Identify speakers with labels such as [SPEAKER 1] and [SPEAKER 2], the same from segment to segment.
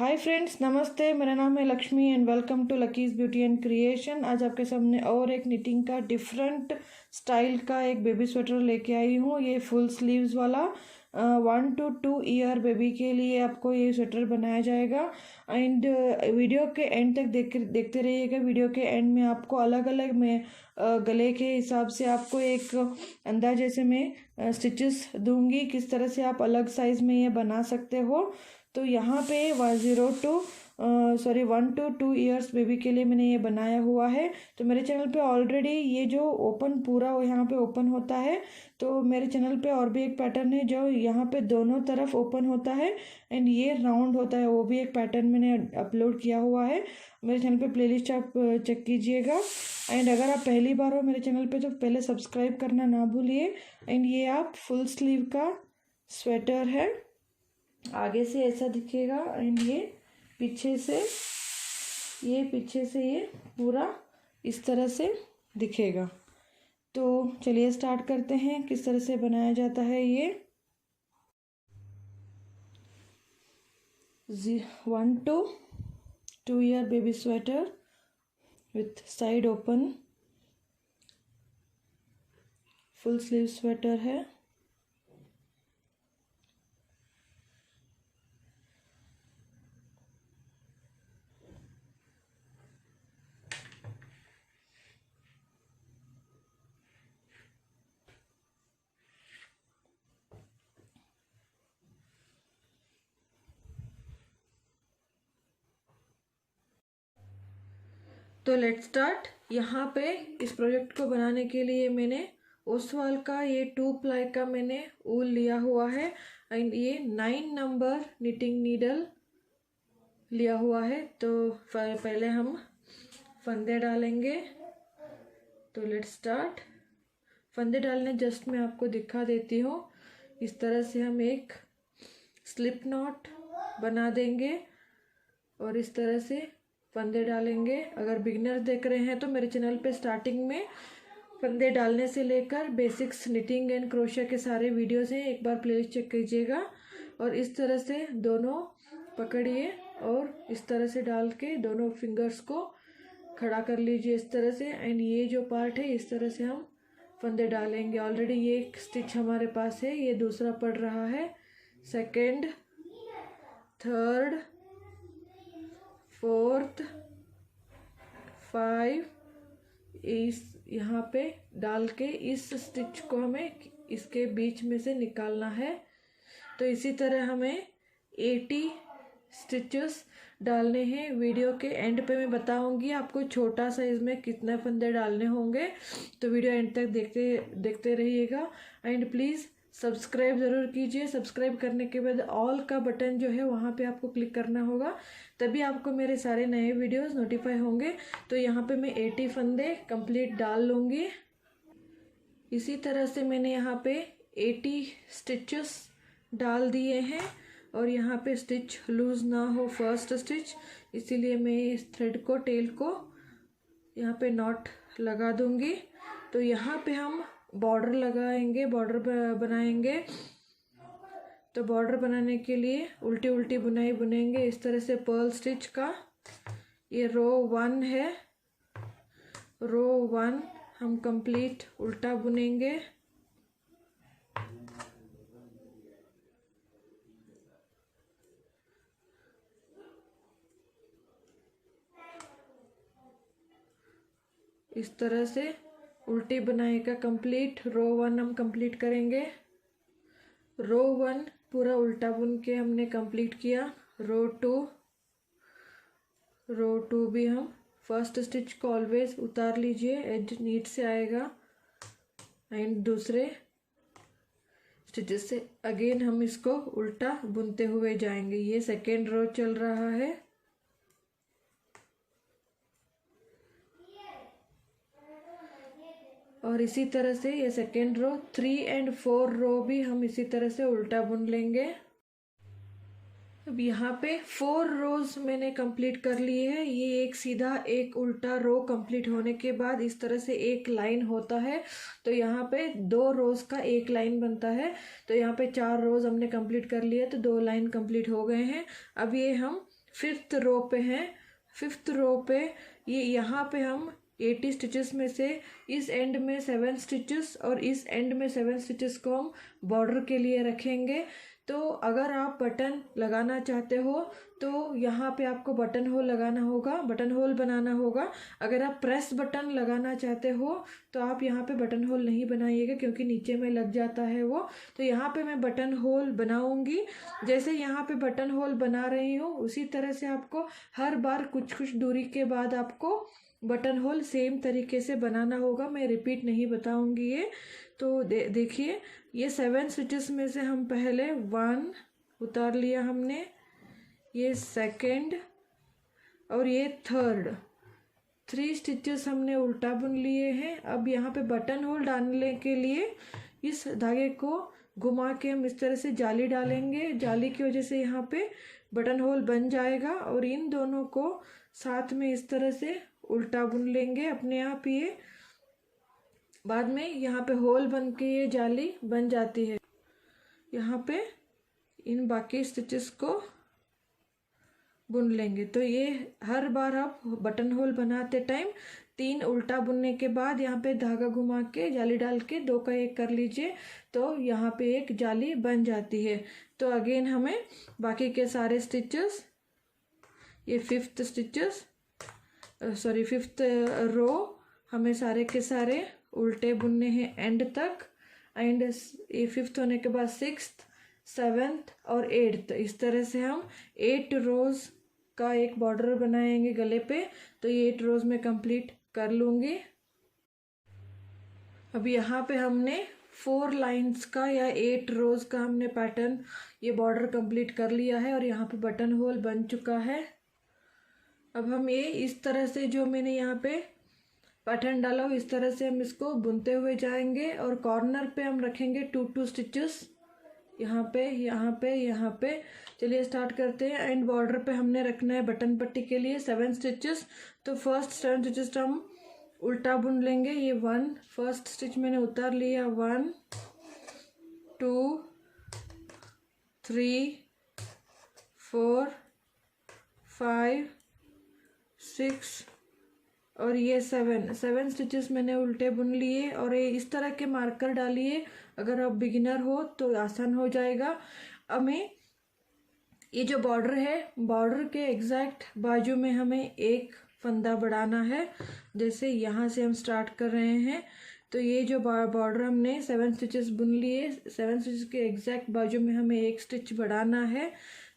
[SPEAKER 1] Hi friends, नमस्ते। मेरा नाम है Lakshmi and welcome to Lucky's beauty and creation. आज आपके सामने और एक निटिंग का डिफरेंट स्टाइल का एक बेबी स्वेटर लेके आई हूँ। ये फुल स्लीव्स वाला 1 to 2 ईयर बेबी के लिए आपको ये स्वेटर बनाया जाएगा। एंड वीडियो के एंड तक देखते रहिएगा। वीडियो के एंड में आपको अलग अलग में गले के हिसाब से आपको एक अंदाजे से मैं स्टिचेस दूंगी, किस तरह से आप अलग साइज़ में ये बना सकते हो। तो यहाँ पे 1 to 2 ईयर्स बेबी के लिए मैंने ये बनाया हुआ है। तो मेरे चैनल पे ऑलरेडी ये जो ओपन पूरा यहाँ पे ओपन होता है, तो मेरे चैनल पे और भी एक पैटर्न है जो यहाँ पे दोनों तरफ ओपन होता है एंड ये राउंड होता है, वो भी एक पैटर्न मैंने अपलोड किया हुआ है। मेरे चैनल पे प्लेलिस्ट आप चेक कीजिएगा। एंड अगर आप पहली बार हो मेरे चैनल पे तो पहले सब्सक्राइब करना ना भूलिए। एंड ये आप फुल स्लीव का स्वेटर है, आगे से ऐसा दिखेगा एंड ये पीछे से ये पूरा इस तरह से दिखेगा। तो चलिए स्टार्ट करते हैं किस तरह से बनाया जाता है ये 1 to 2 year baby sweater with side open full sleeve sweater है। तो लेट्स स्टार्ट। यहाँ पे इस प्रोजेक्ट को बनाने के लिए मैंने ओसवाल का ये 2 प्लाई का मैंने ऊल लिया हुआ है एंड ये 9 नंबर निटिंग नीडल लिया हुआ है। तो पहले हम फंदे डालेंगे। तो लेट्स स्टार्ट। फंदे डालने जस्ट मैं आपको दिखा देती हूँ। इस तरह से हम एक स्लिप नॉट बना देंगे और इस तरह से फंदे डालेंगे। अगर बिगिनर देख रहे हैं तो मेरे चैनल पे स्टार्टिंग में फंदे डालने से लेकर बेसिक्स निटिंग एंड क्रोशिया के सारे वीडियोस हैं, एक बार प्लेलिस्ट चेक कीजिएगा। और इस तरह से दोनों पकड़िए और इस तरह से डाल के दोनों फिंगर्स को खड़ा कर लीजिए इस तरह से। एंड ये जो पार्ट है इस तरह से हम फंदे डालेंगे। ऑलरेडी ये एक स्टिच हमारे पास है, ये दूसरा पड़ रहा है, सेकेंड, थर्ड, फोर्थ, 5 इस यहाँ पे डाल के इस स्टिच को हमें इसके बीच में से निकालना है। तो इसी तरह हमें 80 स्टिचेस डालने हैं। वीडियो के एंड पे मैं बताऊंगी आपको छोटा साइज में कितने फंदे डालने होंगे। तो वीडियो एंड तक देखते रहिएगा। एंड प्लीज़ सब्सक्राइब ज़रूर कीजिए। सब्सक्राइब करने के बाद ऑल का बटन जो है वहाँ पे आपको क्लिक करना होगा, तभी आपको मेरे सारे नए वीडियोस नोटिफाई होंगे। तो यहाँ पे मैं 80 फंदे कंप्लीट डाल लूँगी। इसी तरह से मैंने यहाँ पे 80 स्टिचेस डाल दिए हैं और यहाँ पे स्टिच लूज़ ना हो फर्स्ट स्टिच, इसीलिए मैं इस थ्रेड को टेल को यहाँ पे नॉट लगा दूँगी। तो यहाँ पे हम बॉर्डर लगाएंगे, बॉर्डर बनाएंगे। तो बॉर्डर बनाने के लिए उल्टी उल्टी बुनाई बुनेंगे इस तरह से पर्ल स्टिच का। ये रो 1 है, रो 1 हम कंप्लीट उल्टा बुनेंगे। इस तरह से उल्टी बुनाई का कंप्लीट रो 1 हम कंप्लीट करेंगे। रो 1 पूरा उल्टा बुन के हमने कंप्लीट किया। रो 2 भी हम फर्स्ट स्टिच को ऑलवेज उतार लीजिए, एज नीट से आएगा। एंड दूसरे स्टिचेस से अगेन हम इसको उल्टा बुनते हुए जाएंगे। ये सेकेंड रो चल रहा है। और इसी तरह से ये सेकेंड रो 3 and 4 रो भी हम इसी तरह से उल्टा बुन लेंगे। अब यहाँ पे 4 रोज मैंने कंप्लीट कर लिए हैं। ये एक सीधा एक उल्टा रो कंप्लीट होने के बाद इस तरह से एक लाइन होता है। तो यहाँ पे 2 रोज का एक लाइन बनता है। तो यहाँ पे 4 रोज हमने कंप्लीट कर लिए, तो 2 लाइन कंप्लीट हो गए हैं। अब ये हम फिफ्थ रो पे हैं। फिफ्थ रो पे ये यहाँ पे हम 80 स्टिचेस में से इस एंड में 7 स्टिचेस और इस एंड में 7 स्टिचेस को हम बॉर्डर के लिए रखेंगे। तो अगर आप बटन लगाना चाहते हो तो यहाँ पे आपको बटन होल लगाना होगा, बटन होल बनाना होगा। अगर आप प्रेस बटन लगाना चाहते हो तो आप यहाँ पे बटन होल नहीं बनाइएगा क्योंकि नीचे में लग जाता है वो। तो यहाँ पे मैं बटन होल बनाऊंगी। जैसे यहाँ पे बटन होल बना रही हूँ उसी तरह से आपको हर बार कुछ कुछ दूरी के बाद आपको बटन होल सेम तरीके से बनाना होगा। मैं रिपीट नहीं बताऊंगी ये। तो देखिए ये 7 स्टिचेस में से हम पहले 1 उतार लिया हमने, ये सेकंड और ये थर्ड, 3 स्टिचेस हमने उल्टा बुन लिए हैं। अब यहाँ पे बटन होल डालने के लिए इस धागे को घुमा के हम इस तरह से जाली डालेंगे। जाली की वजह से यहाँ पे बटन होल बन जाएगा और इन दोनों को साथ में इस तरह से उल्टा बुन लेंगे अपने आप। ये बाद में यहाँ पे होल बन के ये जाली बन जाती है। यहाँ पे इन बाकी स्टिचेस को बुन लेंगे। तो ये हर बार आप बटन होल बनाते टाइम 3 उल्टा बुनने के बाद यहाँ पे धागा घुमा के जाली डाल के 2 का 1 कर लीजिए तो यहाँ पे एक जाली बन जाती है। तो अगेन हमें बाकी के सारे स्टिचेस, ये फिफ्थ रो हमें सारे के सारे उल्टे बुनने हैं एंड तक। एंड ये फिफ्थ होने के बाद 6th 7th और 8th, इस तरह से हम 8 रोज का एक बॉर्डर बनाएंगे गले पे। तो ये 8 रोज में कंप्लीट कर लूँगी। अब यहाँ पे हमने 4 लाइंस का या 8 रोज का हमने पैटर्न ये बॉर्डर कंप्लीट कर लिया है और यहाँ पे बटन होल बन चुका है। अब हम ये इस तरह से जो मैंने यहाँ पे पैटर्न डाला हो इस तरह से हम इसको बुनते हुए जाएंगे और कॉर्नर पे हम रखेंगे 2 स्टिचेस, यहाँ पे यहाँ पे यहाँ पे। चलिए स्टार्ट करते हैं। एंड बॉर्डर पे हमने रखना है बटन पट्टी के लिए 7 स्टिचेस। तो फर्स्ट 7 स्टिचेस हम उल्टा बुन लेंगे। ये 1 फर्स्ट स्टिच मैंने उतार लिया, 1 2 3 4 5 6 और ये 7 स्टिचेस मैंने उल्टे बुन लिए। और ये इस तरह के मार्कर डालिए, अगर आप बिगिनर हो तो आसान हो जाएगा। हमें ये जो बॉर्डर है, बॉर्डर के एग्जैक्ट बाजू में हमें एक फंदा बढ़ाना है। जैसे यहाँ से हम स्टार्ट कर रहे हैं तो ये जो बॉर्डर हमने 7 स्टिचेस बुन लिए, 7 स्टिचेस के एग्जैक्ट बाजू में हमें एक स्टिच बढ़ाना है।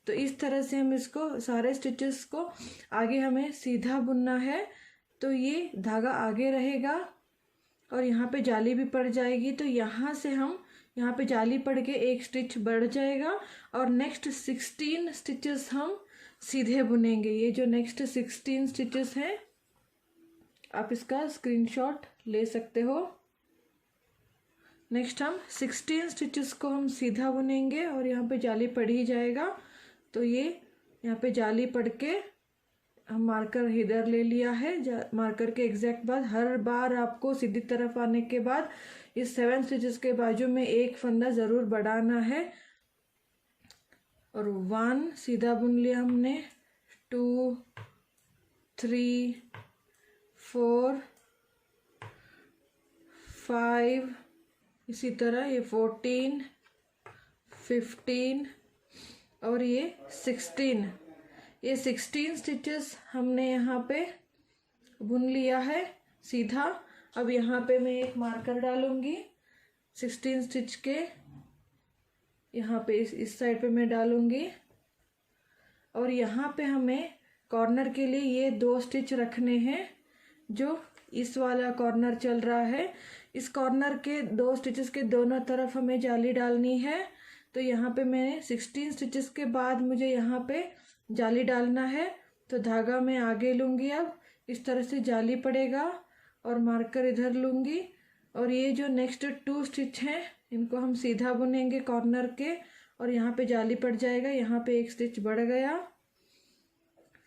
[SPEAKER 1] तो इस तरह से हम इसको सारे स्टिचेस को आगे हमें सीधा बुनना है। तो ये धागा आगे रहेगा और यहाँ पे जाली भी पड़ जाएगी। तो यहाँ से हम यहाँ पे जाली पड़ के एक स्टिच बढ़ जाएगा और नेक्स्ट 16 स्टिचेस हम सीधे बुनेंगे। ये जो नेक्स्ट 16 स्टिचेस हैं आप इसका स्क्रीनशॉट ले सकते हो। नेक्स्ट हम 16 स्टिचेस को हम सीधा बुनेंगे और यहाँ पे जाली पड़ ही जाएगा। तो ये यहाँ पे जाली पड़ के हम मार्कर इधर ले लिया है। मार्कर के एग्जैक्ट बाद हर बार आपको सीधी तरफ आने के बाद इस 7 स्टिचेस के बाजू में एक फंदा ज़रूर बढ़ाना है। और 1 सीधा बुन लिया हमने, 2 3 4 5, इसी तरह ये 14 15 और ये 16। ये 16 स्टिचेस हमने यहाँ पे बुन लिया है सीधा। अब यहाँ पे मैं एक मार्कर डालूंगी 16 स्टिच के, यहाँ पे इस साइड पे मैं डालूंगी। और यहाँ पे हमें कॉर्नर के लिए ये 2 स्टिच रखने हैं। जो इस वाला कॉर्नर चल रहा है, इस कॉर्नर के 2 स्टिचेस के दोनों तरफ हमें जाली डालनी है। तो यहाँ पे मैंने 16 स्टिचेस के बाद मुझे यहाँ पे जाली डालना है। तो धागा मैं आगे लूँगी, अब इस तरह से जाली पड़ेगा और मार्कर इधर लूँगी। और ये जो नेक्स्ट 2 स्टिच हैं इनको हम सीधा बुनेंगे कॉर्नर के और यहाँ पे जाली पड़ जाएगा। यहाँ पे एक स्टिच बढ़ गया,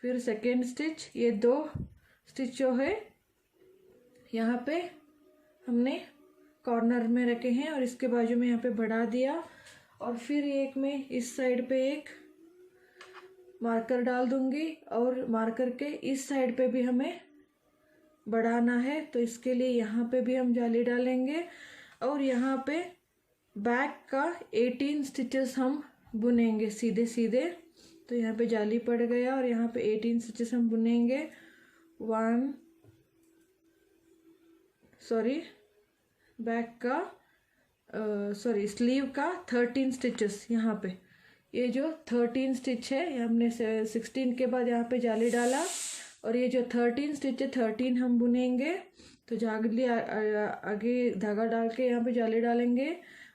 [SPEAKER 1] फिर सेकेंड स्टिच, ये 2 स्टिच जो है यहाँ पे हमने कॉर्नर में रखे हैं और इसके बाजू में यहाँ पे बढ़ा दिया। और फिर एक में इस साइड पे एक मार्कर डाल दूंगी और मार्कर के इस साइड पे भी हमें बढ़ाना है, तो इसके लिए यहाँ पे भी हम जाली डालेंगे और यहाँ पे बैक का 18 स्टिचेस हम बुनेंगे सीधे सीधे। तो यहाँ पे जाली पड़ गया और यहाँ पे 18 स्टिचेस हम बुनेंगे। बैक का स्लीव का 13 स्टिचेस यहाँ पे, ये जो 13 स्टिच है हमने 16 के बाद यहाँ पे जाली डाला और ये जो 13 स्टिच है 13 हम बुनेंगे। तो जाली आगे धागा डाल के यहाँ पे जाली डालेंगे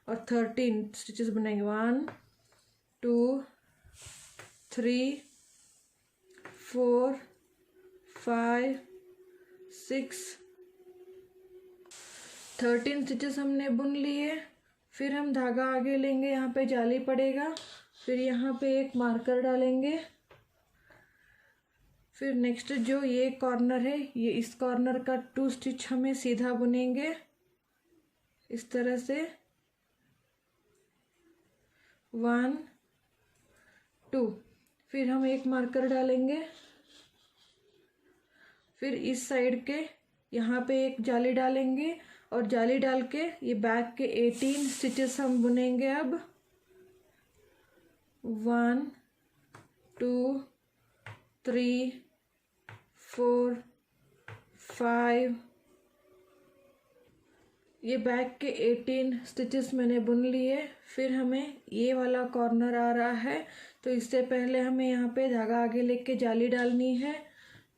[SPEAKER 1] और 13 स्टिचेस बुनेंगे। 1 2 3 4 5 6 13 स्टिचेस हमने बुन लिए। फिर हम धागा आगे लेंगे, यहाँ पे जाली पड़ेगा, फिर यहाँ पे एक मार्कर डालेंगे। फिर नेक्स्ट जो ये कॉर्नर है, ये इस कॉर्नर का 2 स्टिच हमें सीधा बुनेंगे इस तरह से। 1 2, फिर हम एक मार्कर डालेंगे। फिर इस साइड के यहाँ पे एक जाली डालेंगे और जाली डाल के ये बैक के 18 स्टिचेस हम बुनेंगे। अब 1 2 3 4 5, ये बैक के 18 स्टिचेस मैंने बुन लिए। फिर हमें ये वाला कॉर्नर आ रहा है, तो इससे पहले हमें यहाँ पे धागा आगे लेके जाली डालनी है।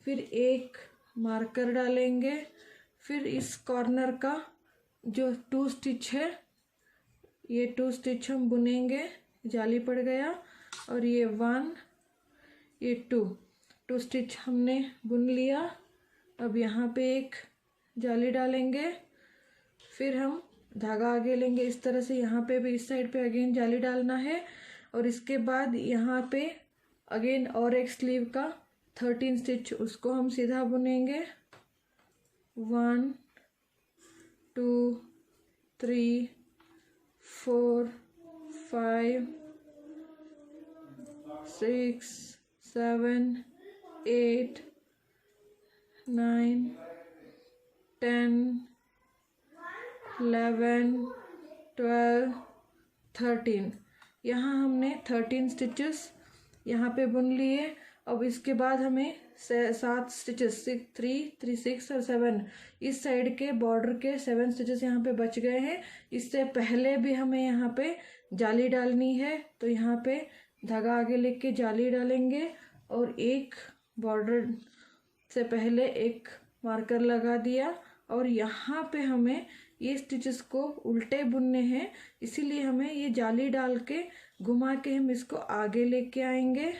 [SPEAKER 1] फिर एक मार्कर डालेंगे। फिर इस कॉर्नर का जो 2 स्टिच है, ये 2 स्टिच हम बुनेंगे। जाली पड़ गया और ये 1 ये 2 स्टिच हमने बुन लिया। अब यहाँ पे एक जाली डालेंगे। फिर हम धागा आगे लेंगे इस तरह से, यहाँ पे भी इस साइड पे अगेन जाली डालना है और इसके बाद यहाँ पे अगेन और एक स्लीव का 13 स्टिच, उसको हम सीधा बुनेंगे। 1 2 3 4 5 6 7 8 9 10 11 12 13, यहाँ हमने 13 स्टिचेस यहाँ पे बुन लिए। अब इसके बाद हमें 7 स्टिचेस 3 6 और 7, इस साइड के बॉर्डर के 7 स्टिचेस यहाँ पे बच गए हैं। इससे पहले भी हमें यहाँ पे जाली डालनी है, तो यहाँ पे धागा आगे लेके जाली डालेंगे और एक बॉर्डर से पहले एक मार्कर लगा दिया और यहाँ पे हमें ये स्टिचेस को उल्टे बुनने हैं, इसीलिए हमें ये जाली डाल के घुमा के हम इसको आगे लेके आएंगे।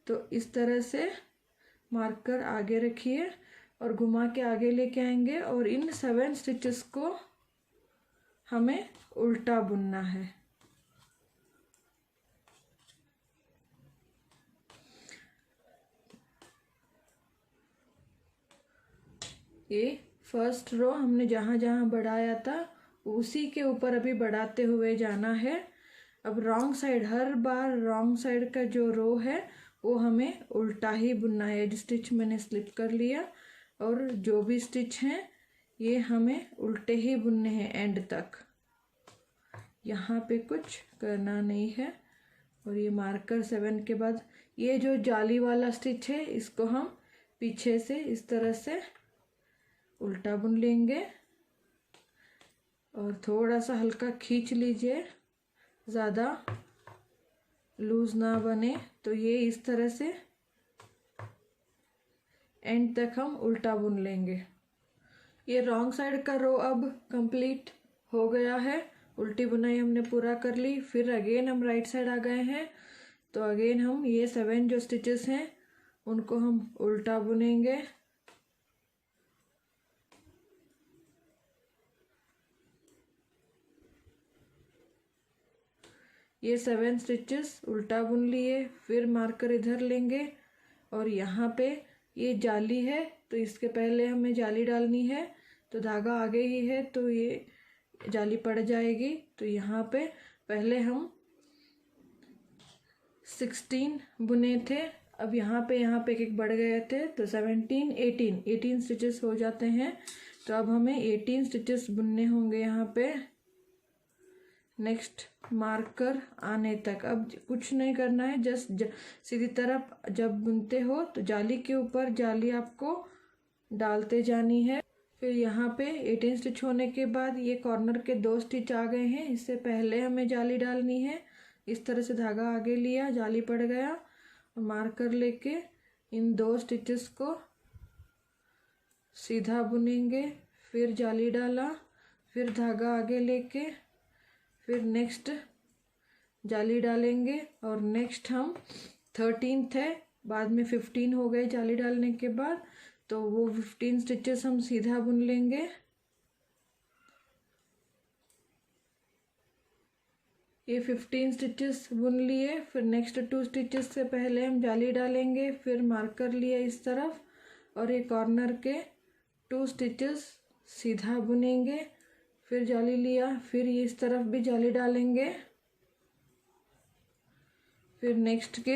[SPEAKER 1] तो इस तरह से मार्कर आगे रखिए और घुमा के आगे लेके आएंगे और इन 7 स्टिचेस को हमें उल्टा बुनना है। ये फर्स्ट रो हमने जहाँ जहाँ बढ़ाया था उसी के ऊपर अभी बढ़ाते हुए जाना है। अब रॉन्ग साइड, हर बार रॉन्ग साइड का जो रो है वो हमें उल्टा ही बुनना है। स्टिच मैंने स्लिप कर लिया और जो भी स्टिच हैं ये हमें उल्टे ही बुनने हैं एंड तक, यहाँ पे कुछ करना नहीं है। और ये मार्कर 7 के बाद ये जो जाली वाला स्टिच है इसको हम पीछे से इस तरह से उल्टा बुन लेंगे और थोड़ा सा हल्का खींच लीजिए, ज़्यादा लूज ना बने। तो ये इस तरह से एंड तक हम उल्टा बुन लेंगे। ये रॉन्ग साइड का रो अब कंप्लीट हो गया है, उल्टी बुनाई हमने पूरा कर ली। फिर अगेन हम राइट साइड आ गए हैं, तो अगेन हम ये 7 जो स्टिचेस हैं उनको हम उल्टा बुनेंगे। ये 7 स्टिचेस उल्टा बुन लिए। फिर मार्कर इधर लेंगे और यहाँ पे ये जाली है तो इसके पहले हमें जाली डालनी है, तो धागा आगे ही है तो ये जाली पड़ जाएगी। तो यहाँ पे पहले हम 16 बुने थे। अब यहाँ पे एक बढ़ गए थे तो 17 18 स्टिचेस हो जाते हैं। तो अब हमें 18 स्टिचेस बुनने होंगे यहाँ पे नेक्स्ट मार्कर आने तक। अब कुछ नहीं करना है, जस्ट सीधी तरफ जब बुनते हो तो जाली के ऊपर जाली आपको डालते जानी है। फिर यहाँ पे 18 स्टिच होने के बाद ये कॉर्नर के 2 स्टिच आ गए हैं, इससे पहले हमें जाली डालनी है। इस तरह से धागा आगे लिया, जाली पड़ गया, और मार्कर लेके इन 2 स्टिचेस को सीधा बुनेंगे, फिर जाली डाला, फिर धागा आगे लेके फिर नेक्स्ट जाली डालेंगे। और नेक्स्ट हम 13 थे, बाद में 15 हो गए जाली डालने के बाद, तो वो 15 स्टिचेस हम सीधा बुन लेंगे। ये 15 स्टिचेस बुन लिए। फिर नेक्स्ट 2 स्टिचेस से पहले हम जाली डालेंगे, फिर मार्कर लिया इस तरफ और ये कॉर्नर के 2 स्टिचेस सीधा बुनेंगे, फिर जाली लिया, फिर ये इस तरफ भी जाली डालेंगे। फिर नेक्स्ट के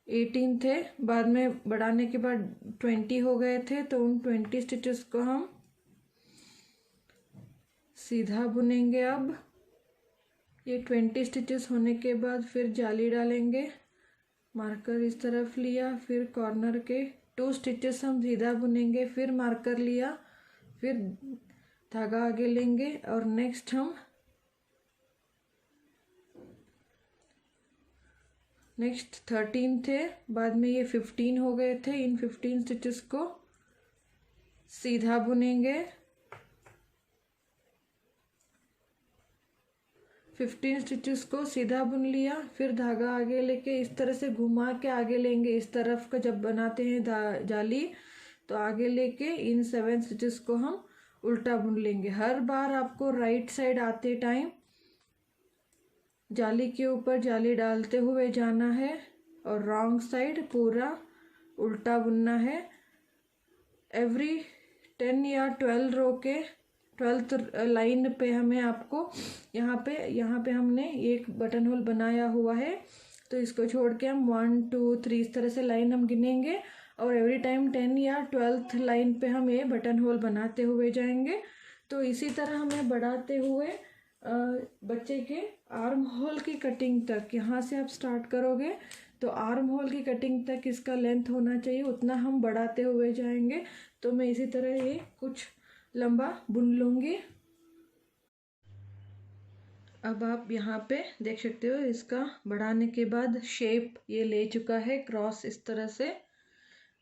[SPEAKER 1] 18 थे, बाद में बढ़ाने के बाद 20 हो गए थे, तो उन 20 स्टिचेस को हम सीधा बुनेंगे। अब ये 20 स्टिचेस होने के बाद फिर जाली डालेंगे, मार्कर इस तरफ लिया, फिर कॉर्नर के 2 स्टिचेस हम सीधा बुनेंगे, फिर मार्कर लिया, फिर धागा आगे लेंगे और नेक्स्ट हम नेक्स्ट 13 थे, बाद में ये 15 हो गए थे, इन 15 स्टिचेस को सीधा बुनेंगे। 15 स्टिचेस को सीधा बुन लिया, फिर धागा आगे लेके इस तरह से घुमा के आगे लेंगे। इस तरफ का जब बनाते हैं जाली तो आगे लेके इन 7 स्टिचेस को हम उल्टा बुन लेंगे। हर बार आपको राइट साइड आते टाइम जाली के ऊपर जाली डालते हुए जाना है और रॉन्ग साइड पूरा उल्टा बुनना है। एवरी 10 या 12 रो के 12th लाइन पे हमें आपको यहाँ पे हमने एक बटन होल बनाया हुआ है, तो इसको छोड़ के हम 1 2 3 इस तरह से लाइन हम गिनेंगे और एवरी टाइम 10 या 12th लाइन पे हम ये बटन होल बनाते हुए जाएंगे। तो इसी तरह हमें बढ़ाते हुए बच्चे के आर्म होल की कटिंग तक, यहाँ से आप स्टार्ट करोगे तो आर्म होल की कटिंग तक इसका लेंथ होना चाहिए, उतना हम बढ़ाते हुए जाएंगे। तो मैं इसी तरह ये कुछ लंबा बुन लूँगी। अब आप यहाँ पे देख सकते हो इसका बढ़ाने के बाद शेप ये ले चुका है, क्रॉस इस तरह से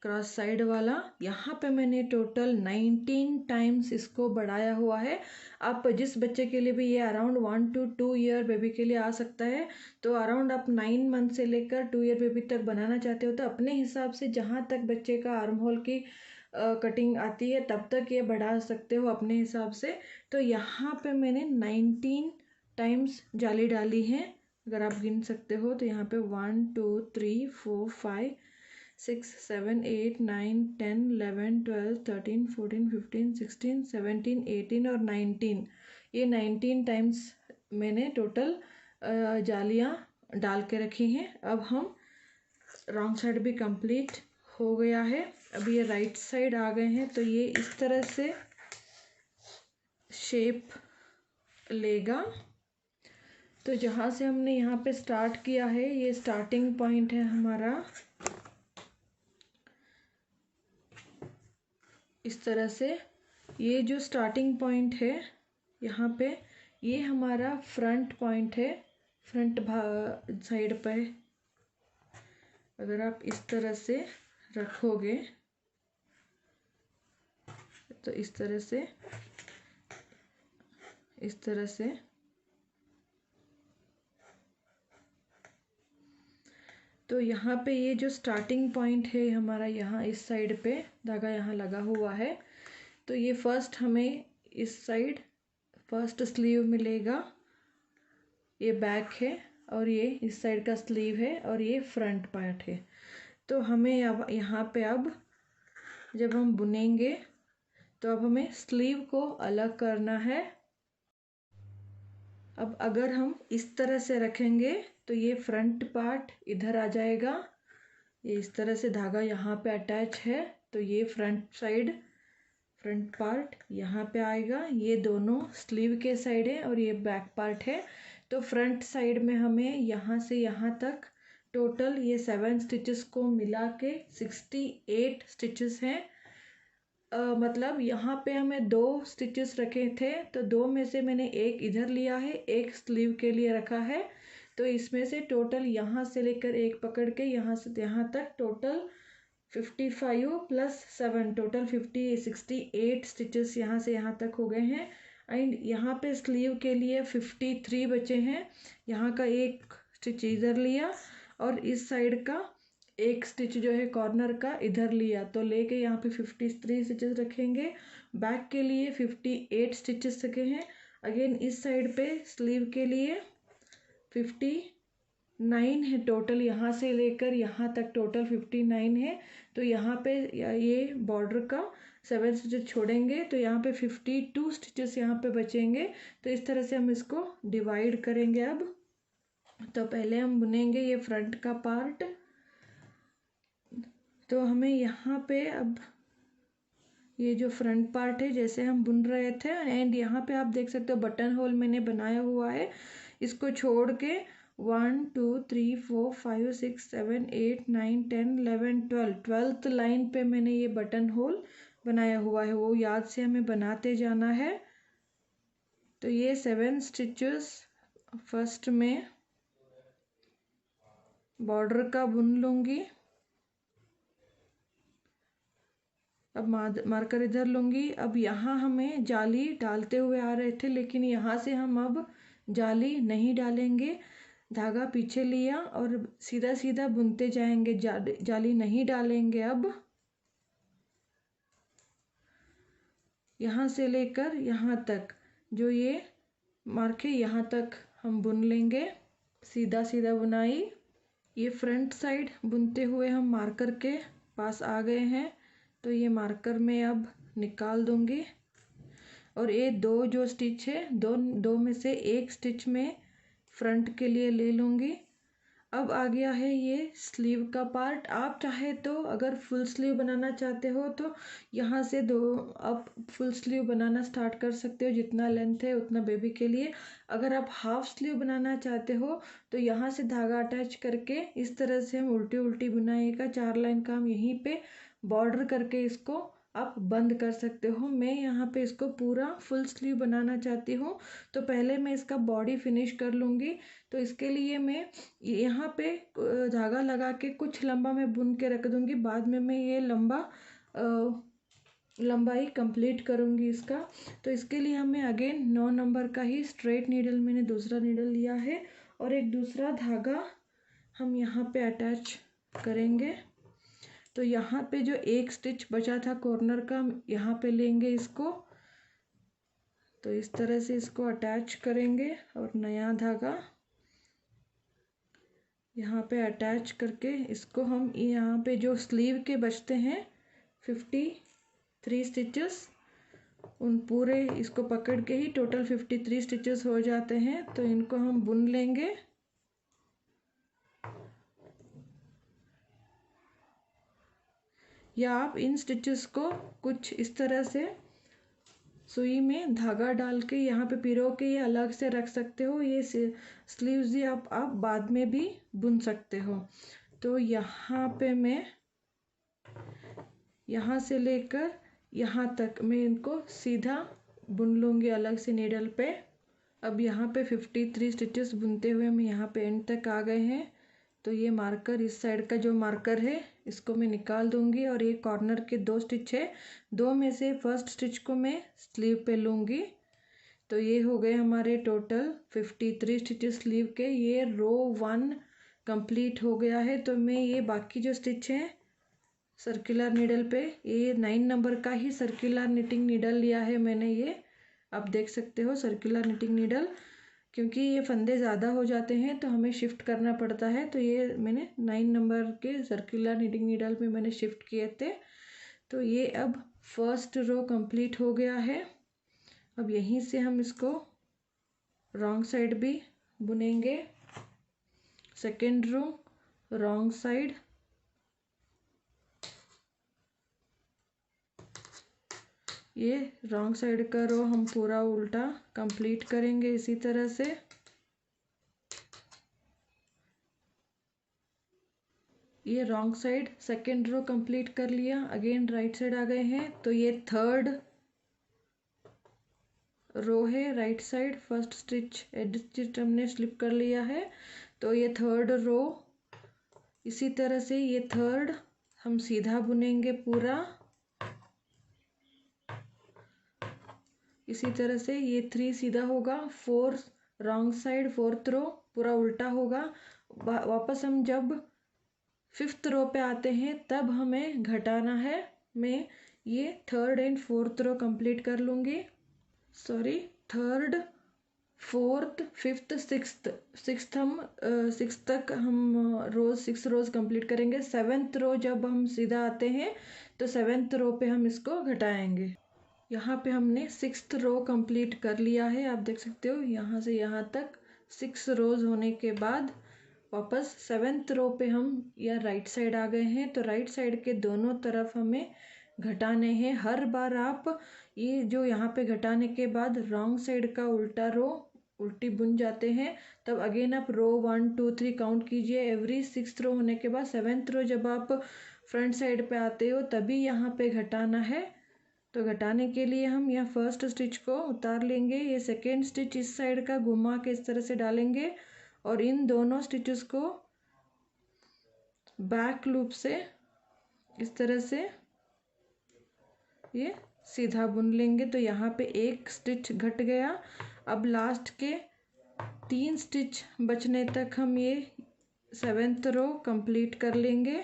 [SPEAKER 1] क्रॉस साइड वाला। यहाँ पे मैंने टोटल 19 टाइम्स इसको बढ़ाया हुआ है। आप जिस बच्चे के लिए भी ये अराउंड 1 to 2 ईयर बेबी के लिए आ सकता है, तो अराउंड आप 9 मंथ से लेकर 2 ईयर बेबी तक बनाना चाहते हो तो अपने हिसाब से जहाँ तक बच्चे का आर्म होल की कटिंग आती है तब तक ये बढ़ा सकते हो अपने हिसाब से। तो यहाँ पे मैंने 19 टाइम्स जाली डाली है, अगर आप गिन सकते हो तो यहाँ पे 1 2 3 4 5 6 7 8 9 10 11 12 13 14 15 16 17 18 और 19, ये 19 टाइम्स मैंने टोटल जालियाँ डाल के रखी हैं। अब हम रॉन्ग साइड भी कंप्लीट हो गया है, अब ये राइट साइड आ गए हैं, तो ये इस तरह से शेप लेगा। तो जहाँ से हमने यहाँ पे स्टार्ट किया है ये स्टार्टिंग पॉइंट है हमारा, इस तरह से ये जो स्टार्टिंग पॉइंट है यहाँ पे ये हमारा फ्रंट पॉइंट है। फ्रंट साइड पे अगर आप इस तरह से रखोगे तो इस तरह से तो यहाँ पे ये जो स्टार्टिंग पॉइंट है हमारा, यहाँ इस साइड पे धागा यहाँ लगा हुआ है, तो ये फर्स्ट हमें इस साइड फर्स्ट स्लीव मिलेगा, ये बैक है और ये इस साइड का स्लीव है और ये फ्रंट पार्ट है। तो हमें अब यहाँ पे अब जब हम बुनेंगे तो अब हमें स्लीव को अलग करना है। अब अगर हम इस तरह से रखेंगे तो ये फ्रंट पार्ट इधर आ जाएगा, ये इस तरह से धागा यहाँ पे अटैच है, तो ये फ्रंट पार्ट यहाँ पे आएगा। ये दोनों स्लीव के साइड है और ये बैक पार्ट है। तो फ्रंट साइड में हमें यहाँ से यहाँ तक टोटल ये 7 स्टिचेस को मिला के 68 स्टिचेस हैं। मतलब यहाँ पे हमें 2 स्टिचेस रखे थे, तो 2 में से मैंने एक इधर लिया है, एक स्लीव के लिए रखा है। तो इसमें से टोटल यहाँ से लेकर एक पकड़ के यहाँ से यहाँ तक टोटल 55 प्लस 7 टोटल 68 स्टिचेस यहाँ से यहाँ तक हो गए हैं। एंड यहाँ पे स्लीव के लिए 53 बचे हैं। यहाँ का एक स्टिच इधर लिया और इस साइड का एक स्टिच जो है कॉर्नर का इधर लिया, तो लेके यहाँ पे 53 स्टिचेस रखेंगे। बैक के लिए 58 स्टिचेस रखे हैं। अगेन इस साइड पे स्लीव के लिए 59 है टोटल, यहाँ से लेकर यहाँ तक टोटल 59 है। तो यहाँ पे ये बॉर्डर का 7 स्टिचेस छोड़ेंगे तो यहाँ पे 52 स्टिचेस यहाँ पे बचेंगे। तो इस तरह से हम इसको डिवाइड करेंगे। अब तो पहले हम बुनेंगे ये फ्रंट का पार्ट। तो हमें यहाँ पे अब ये जो फ्रंट पार्ट है जैसे हम बुन रहे थे, एंड यहाँ पे आप देख सकते हो बटन होल मैंने बनाया हुआ है। इसको छोड़ के 1 2 3 4 5 6 7 8 9 10 11 12th लाइन पे मैंने ये बटन होल बनाया हुआ है, वो याद से हमें बनाते जाना है। तो ये 7 स्टिचेस फर्स्ट में बॉर्डर का बुन लूँगी। अब मार्कर इधर लूँगी। अब यहाँ हमें जाली डालते हुए आ रहे थे, लेकिन यहाँ से हम अब जाली नहीं डालेंगे। धागा पीछे लिया और सीधा सीधा बुनते जाएंगे, जाली नहीं डालेंगे। अब यहाँ से लेकर यहाँ तक जो ये मार्क है यहाँ तक हम बुन लेंगे, सीधा सीधा बुनाई। ये फ्रंट साइड बुनते हुए हम मार्कर के पास आ गए हैं, तो ये मार्कर में अब निकाल दूंगी और ये 2 जो स्टिच है दो में से एक स्टिच में फ्रंट के लिए ले लूँगी। अब आ गया है ये स्लीव का पार्ट। आप चाहे तो अगर फुल स्लीव बनाना चाहते हो तो यहाँ से आप फुल स्लीव बनाना स्टार्ट कर सकते हो, जितना लेंथ है उतना बेबी के लिए। अगर आप हाफ स्लीव बनाना चाहते हो तो यहाँ से धागा अटैच करके इस तरह से हम उल्टी उल्टी बुनाई का 4 लाइन का हम यहीं पे बॉर्डर करके इसको आप बंद कर सकते हो। मैं यहाँ पे इसको पूरा फुल स्लीव बनाना चाहती हूँ, तो पहले मैं इसका बॉडी फिनिश कर लूँगी। तो इसके लिए मैं यहाँ पे धागा लगा के कुछ लंबा मैं बुन के रख दूँगी, बाद में मैं ये लंबाई कंप्लीट करूँगी इसका। तो इसके लिए हमें अगेन 9 नंबर का ही स्ट्रेट नीडल, मैंने दूसरा नीडल लिया है और एक दूसरा धागा हम यहाँ पे अटैच करेंगे। तो यहाँ पे जो एक स्टिच बचा था कॉर्नर का, हम यहाँ पे लेंगे इसको, तो इस तरह से इसको अटैच करेंगे और नया धागा यहाँ पे अटैच करके इसको हम यहाँ पे जो स्लीव के बचते हैं 53 स्टिचेस, उन पूरे इसको पकड़ के ही टोटल 53 स्टिचेस हो जाते हैं। तो इनको हम बुन लेंगे। या आप इन स्टिचेस को कुछ इस तरह से सुई में धागा डाल के यहाँ पे पिरो के ये अलग से रख सकते हो। ये स्लीव्स ही आप बाद में भी बुन सकते हो। तो यहाँ पे मैं यहाँ से लेकर यहाँ तक मैं इनको सीधा बुन लूँगी अलग से नीडल पे। अब यहाँ पे 53 स्टिचेस बुनते हुए हम यहाँ पे एंड तक आ गए हैं। तो ये मार्कर, इस साइड का जो मार्कर है इसको मैं निकाल दूंगी और ये कॉर्नर के 2 स्टिच है, 2 में से फर्स्ट स्टिच को मैं स्लीव पे लूँगी। तो ये हो गए हमारे टोटल 53 स्टिचेस स्लीव के। ये रो 1 कंप्लीट हो गया है। तो मैं ये बाकी जो स्टिच हैं सर्कुलर नीडल पे, ये 9 नंबर का ही सर्कुलर निटिंग नीडल लिया है मैंने। ये आप देख सकते हो सर्कुलर निटिंग नीडल, क्योंकि ये फंदे ज़्यादा हो जाते हैं तो हमें शिफ्ट करना पड़ता है। तो ये मैंने 9 नंबर के सर्कुलर निटिंग नीडल में मैंने शिफ्ट किए थे। तो ये अब फर्स्ट रो कंप्लीट हो गया है। अब यहीं से हम इसको रॉन्ग साइड भी बुनेंगे। सेकेंड रो रॉन्ग साइड, ये रॉन्ग साइड का रो हम पूरा उल्टा कंप्लीट करेंगे इसी तरह से। ये wrong side second row complete कर लिया, अगेन राइट साइड आ गए हैं। तो ये थर्ड रो है right side, first stitch edge stitch हमने स्लिप कर लिया है। तो ये थर्ड रो इसी तरह से ये थर्ड हम सीधा बुनेंगे पूरा इसी तरह से। ये 3 सीधा होगा, 4 रॉन्ग साइड, फोर्थ रो पूरा उल्टा होगा। वापस हम जब 5th रो पे आते हैं तब हमें घटाना है। मैं ये third and fourth row complete कर लूँगी। Sorry, third, fourth, fifth, sixth हम 6 तक हम रोज 6 रोज कंप्लीट करेंगे। 7th रो जब हम सीधा आते हैं तो 7th रो पे हम इसको घटाएंगे। यहाँ पे हमने 6th रो कंप्लीट कर लिया है, आप देख सकते हो यहाँ से यहाँ तक 6 रोज होने के बाद वापस 7th रो पे हम या राइट साइड आ गए हैं। तो राइट साइड के दोनों तरफ हमें घटाने हैं। हर बार आप ये जो यहाँ पे घटाने के बाद रॉन्ग साइड का उल्टा रो उल्टी बुन जाते हैं, तब अगेन आप रो 1 2 3 काउंट कीजिए। एवरी 6th रो होने के बाद 7th रो जब आप फ्रंट साइड पे आते हो तभी यहाँ पे घटाना है। तो घटाने के लिए हम यहाँ फर्स्ट स्टिच को उतार लेंगे, ये सेकेंड स्टिच इस साइड का घुमा के इस तरह से डालेंगे और इन दोनों स्टिचेस को बैक लूप से इस तरह से ये सीधा बुन लेंगे। तो यहाँ पे एक स्टिच घट गया। अब लास्ट के 3 स्टिच बचने तक हम ये 7th रो कंप्लीट कर लेंगे।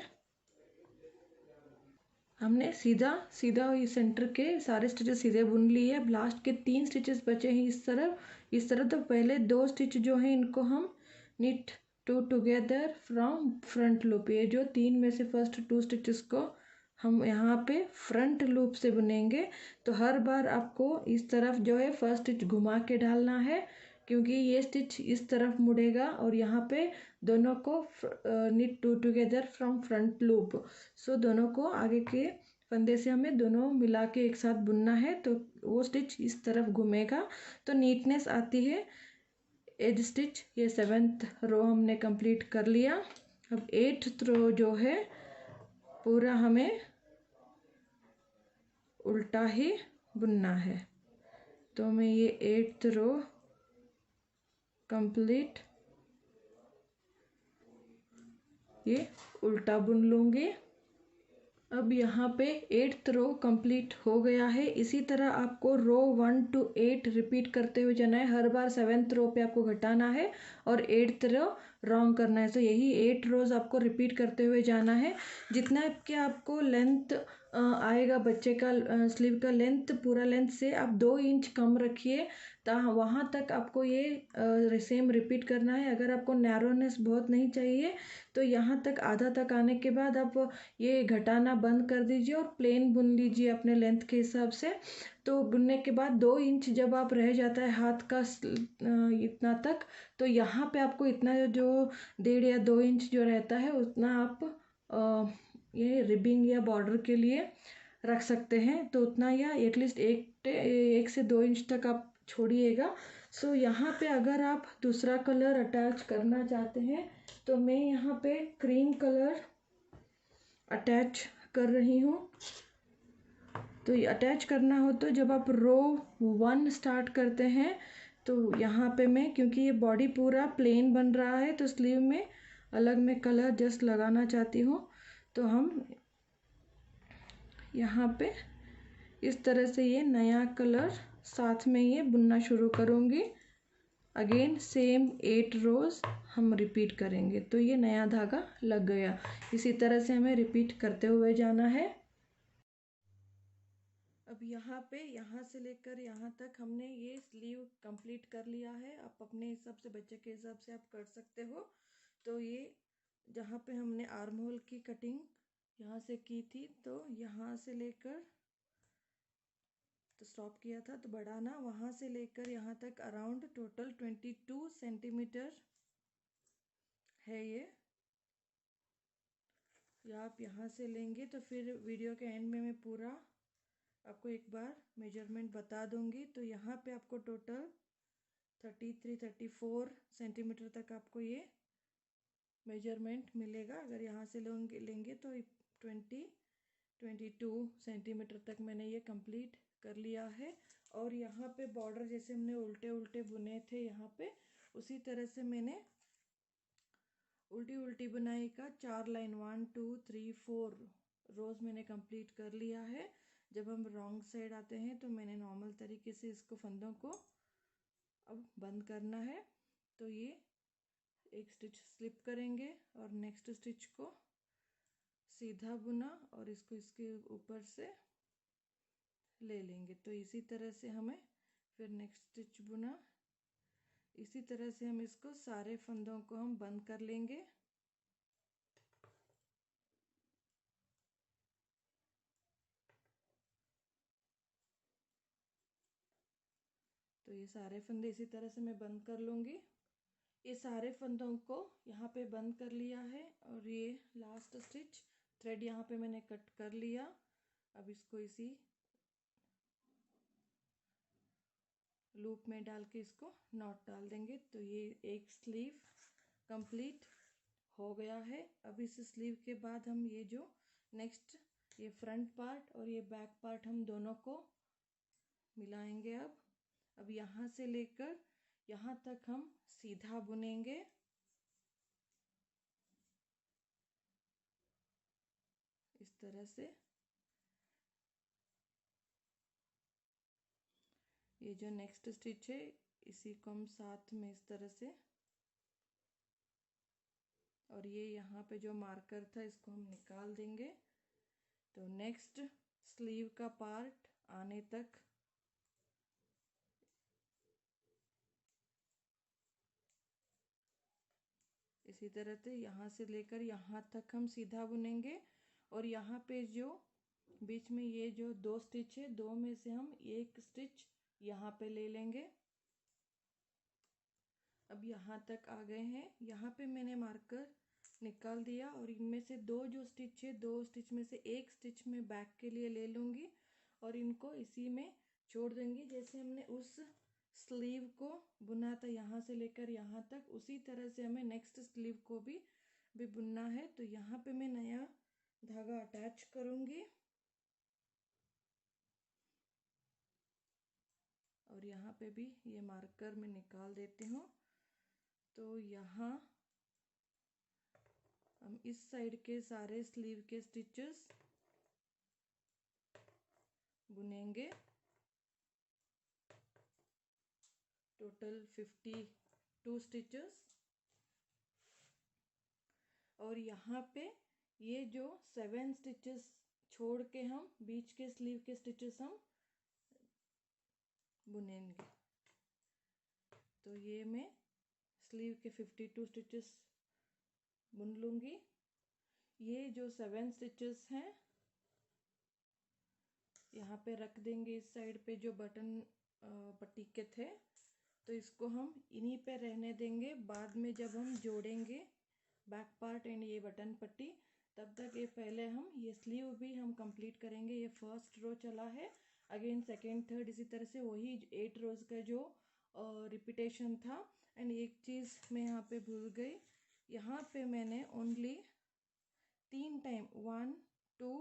[SPEAKER 1] हमने सीधा सीधा ये सेंटर के सारे स्टिचेस सीधे बुन लिए। अब लास्ट के 3 स्टिचेस बचे हैं इस तरफ। तो पहले 2 स्टिच जो हैं इनको हम knit 2 together from front loop, ये जो 3 में से फर्स्ट 2 स्टिचेस को हम यहाँ पे फ्रंट लूप से बुनेंगे। तो हर बार आपको इस तरफ जो है फर्स्ट स्टिच घुमा के डालना है, क्योंकि ये स्टिच इस तरफ मुड़ेगा और यहाँ पे दोनों को knit 2 together from front loop. So दोनों को आगे के फंदे से हमें दोनों मिला के एक साथ बुनना है। तो वो स्टिच इस तरफ घूमेगा तो नीटनेस आती है। एज स्टिच ये 7th रो हमने कंप्लीट कर लिया। अब 8th रो जो है पूरा हमें उल्टा ही बुनना है। तो मैं ये 8th रो कंप्लीट ये उल्टा बुन लूँगी। अब यहाँ पे 8th रो कंप्लीट हो गया है। इसी तरह आपको रो 1 to 8 रिपीट करते हुए जाना है। हर बार 7th रो पे आपको घटाना है और 8th रो रॉन्ग करना है। तो यही 8 रोज आपको रिपीट करते हुए जाना है। जितना कि आपको लेंथ आएगा बच्चे का स्लीव का लेंथ, पूरा लेंथ से आप 2 इंच कम रखिए। वहाँ तक आपको ये सेम रिपीट करना है। अगर आपको नैरोनेस बहुत नहीं चाहिए तो यहाँ तक आधा तक आने के बाद आप ये घटाना बंद कर दीजिए और प्लेन बुन लीजिए अपने लेंथ के हिसाब से। तो बुनने के बाद 2 इंच जब आप रह जाता है हाथ का इतना तक, तो यहाँ पे आपको इतना जो 1.5 या 2 इंच जो रहता है उतना आप ये रिबिंग या बॉर्डर के लिए रख सकते हैं। तो उतना या एटलीस्ट 1 से 2 इंच तक आप छोड़िएगा। सो यहाँ पे अगर आप दूसरा कलर अटैच करना चाहते हैं तो मैं यहाँ पे क्रीम कलर अटैच कर रही हूँ। तो ये अटैच करना हो तो जब आप रो 1 स्टार्ट करते हैं तो यहाँ पे मैं, क्योंकि ये बॉडी पूरा प्लेन बन रहा है तो स्लीव में अलग में कलर जस्ट लगाना चाहती हूँ। तो हम यहाँ पे इस तरह से ये नया कलर साथ में ये बुनना शुरू करूँगी। अगेन सेम 8 रोज हम रिपीट करेंगे। तो ये नया धागा लग गया। इसी तरह से हमें रिपीट करते हुए जाना है। अब यहाँ पे यहाँ से लेकर यहाँ तक हमने ये स्लीव कंप्लीट कर लिया है। आप अपने हिसाब से, बच्चे के हिसाब से आप कर सकते हो। तो ये जहाँ पे हमने आर्म होल की कटिंग यहाँ से की थी, तो यहाँ से लेकर तो स्टॉप किया था, तो बढ़ाना वहाँ से लेकर यहाँ तक अराउंड टोटल 22 सेंटीमीटर है ये आप यहाँ से लेंगे। तो फिर वीडियो के एंड में मैं पूरा आपको एक बार मेजरमेंट बता दूंगी। तो यहाँ पे आपको टोटल 33-34 सेंटीमीटर तक आपको ये मेजरमेंट मिलेगा। अगर यहाँ से लेंगे तो 22 सेंटीमीटर तक मैंने ये कंप्लीट कर लिया है। और यहाँ पे बॉर्डर जैसे हमने उल्टे उल्टे बुने थे यहाँ पे, उसी तरह से मैंने उल्टी उल्टी बुनाई का 4 लाइन 1 2 3 4 रोज मैंने कंप्लीट कर लिया है। जब हम रॉन्ग साइड आते हैं तो मैंने नॉर्मल तरीके से इसको फंदों को अब बंद करना है। तो ये एक स्टिच स्लिप करेंगे और नेक्स्ट स्टिच को सीधा बुना और इसको इसके ऊपर से ले लेंगे। तो इसी तरह से हमें फिर नेक्स्ट स्टिच बुना, इसी तरह से हम इसको सारे फंदों को हम बंद कर लेंगे। तो ये सारे फंदे इसी तरह से मैं बंद कर लूँगी। ये सारे फंदों को यहाँ पे बंद कर लिया है और ये लास्ट स्टिच थ्रेड यहाँ पे मैंने कट कर लिया। अब इसको इसी लूप में डाल के इसको नॉट डाल देंगे। तो ये एक स्लीव कंप्लीट हो गया है। अब इस स्लीव के बाद हम ये जो नेक्स्ट ये फ्रंट पार्ट और ये बैक पार्ट हम दोनों को मिलाएंगे। अब यहाँ से लेकर यहाँ तक हम सीधा बुनेंगे। इस तरह से ये जो नेक्स्ट स्टिच है इसी को हम साथ में इस तरह से, और ये यहाँ पे जो मार्कर था इसको हम निकाल देंगे। तो नेक्स्ट स्लीव का पार्ट आने तक इसी तरह से यहाँ से लेकर यहाँ तक हम सीधा बुनेंगे। और यहाँ पे जो बीच में ये जो दो स्टिच है, दो में से हम एक स्टिच यहाँ पे ले लेंगे। अब यहाँ तक आ गए हैं। यहाँ पे मैंने मार्कर निकाल दिया और इनमें से दो जो स्टिच है, दो स्टिच में से एक स्टिच में बैक के लिए ले लूँगी और इनको इसी में छोड़ देंगे। जैसे हमने उस स्लीव को बुना था यहाँ से लेकर यहाँ तक, उसी तरह से हमें नेक्स्ट स्लीव को भी बुनना है। तो यहाँ पे मैं नया धागा अटैच करूँगी और यहाँ पे भी ये मार्कर मैं निकाल देती हूँ। तो यहाँ हम इस साइड के सारे स्लीव के स्टिचेस बुनेंगे। Total 52 stitches. और यहाँ पे ये जो 7 स्टिचेस छोड़ के हम बीच के स्लीव के स्टिचेस हम बुनेंगे। तो ये मैं स्लीव के 52 स्टिचेस बुन लूँगी। ये जो 7 स्टिचेस हैं यहाँ पे रख देंगे इस साइड पे जो बटन पट्टी के थे, तो इसको हम इन्हीं पे रहने देंगे। बाद में जब हम जोड़ेंगे बैक पार्ट एंड ये बटन पट्टी, तब तक ये पहले हम ये स्लीव भी हम कंप्लीट करेंगे। ये फर्स्ट रो चला है, अगेन सेकेंड थर्ड इसी तरह से वही 8 रोज का जो रिपीटेशन था। एंड एक चीज़ मैं यहाँ पे भूल गई, यहाँ पे मैंने ओनली 3 टाइम 1 2